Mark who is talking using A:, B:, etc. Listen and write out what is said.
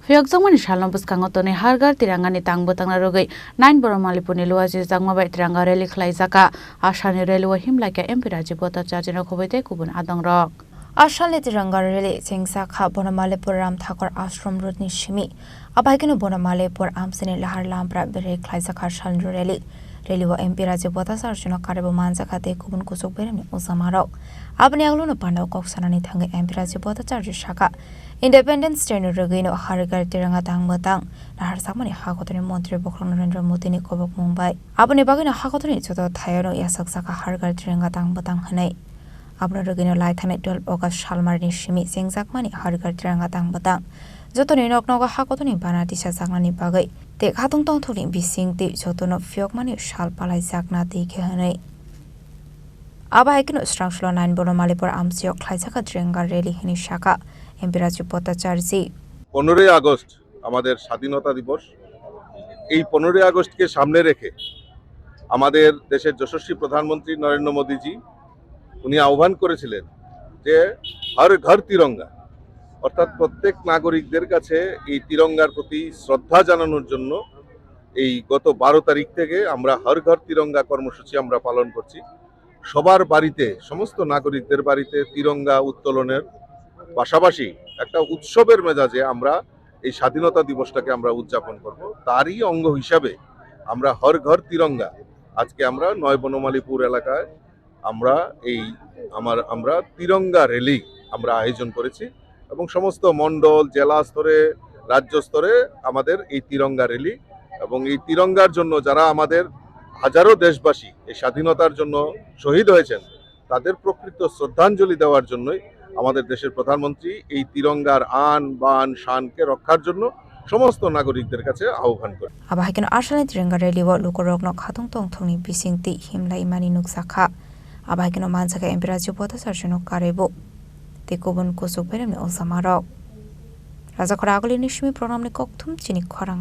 A: Phiyokjakmani Salno Bwskango toni Har Ghar Tiranga ni Tangbwtang Rwgwi 9 Banamalipur ni Luwajijakma bai Tiranga rally Khlaijakha Asani Rallyo Himlaikha MP Rajib Bhattacharjee Khobwi tei Kubun Adongrok
B: Asali Tiranga rally Chingjakha Banamalipur ram thakor ashram road ni shimi abaikeno Banamalipur amsini lahar lampra bere Khlaijakha Salno rally Rallyo MP Rajib Bhattacharjee karebo manjakha tei Kubun kusuk beremni usamarok abni aglono pandau koksanani thangi MP Rajib Bhattacharjee shaka Independence Day Rwgwi no Har Ghar Tiranga Tangbwtang Naharjakmani Hakotoni Montri Bokrong Narendra Modi ni Kobok Mumbai Aboni Bagino Hakotoni Choto Thayano Yasaksaka Har Ghar Tiranga Tangbwtang Hanai Abno Rwgwi no Laithane 12 August Salmar ni Shimi Phiyokjakmani Har Ghar Tiranga Tangbwtang Jotoni Noknogo Hakotoni Banati Sajaknani Bagai Te Khatungtong Thuri Bising Ti Jotono Phiyokjakmani Sal Phiyokjakna Ti Hanai Abaikino Strangshlo 9 Banamalipur Amsiok Khlaijakha Tiranga Rally Hini Shaka MP Rajib Bhattacharjee
C: 15 August আমাদের স্বাধীনতা দিবস এই 15 আগস্টকে সামনে রেখে আমাদের দেশের যশস্বী প্রধানমন্ত্রী নরেন্দ্র মোদীজি উনি আহ্বান করেছিলেন যে হর ঘর তিরঙ্গা অর্থাৎ প্রত্যেক নাগরিকদের কাছে এই তিরঙ্গার প্রতি শ্রদ্ধা জানানোর জন্য এই গত 12 তারিখ থেকে আমরা হর ঘর তিরঙ্গা কর্মসূচি আমরা পালন করছি সবার বাড়িতে সমস্ত নাগরিকদের বাড়িতে তিরঙ্গা উত্তোলনের পাশাপাশি একটা উৎসবের মেজাজে আমরা এই স্বাধীনতা দিবসটাকে আমরা উদযাপন করব তারই অঙ্গ হিসাবে আমরা হর ঘর তিরঙ্গা আজকে আমরা 9 বনমালীপুর এলাকায় আমরা আমরা তিরঙ্গা র্যালি আমরা আয়োজন করেছি এবং সমস্ত মণ্ডল জেলা স্তরে রাজ্য স্তরে আমাদের এই তিরঙ্গা র্যালি এবং এই তিরঙ্গার জন্য যারা আমাদের হাজারো দেশবাসী এই স্বাধীনতার জন্য শহীদ হয়েছেন তাদের প্রকৃত শ্রদ্ধাঞ্জলি দেওয়ার জন্যই আমাদের দেশের প্রধানমন্ত্রী এই তিরঙ্গার আন বান শানকে রক্ষার জন্য সমস্ত নাগরিকদের কাছে আহ্বান করেন
B: আবাহাইকেন আসানি তিরঙ্গা রেলি ও লোকরগ্ন খাতুংতং থংনি বিসিংতি হিমলাইমানি নুকসাখা আবাহাইকেন মানসাকা এমপি রাজীব বত্তাচার্য কারেবো তে কুবুন কুসুক বেরেমনি ওসামারক রাজা খরাগলি নিশমি প্রণামনি ককথুম চিনি খরাং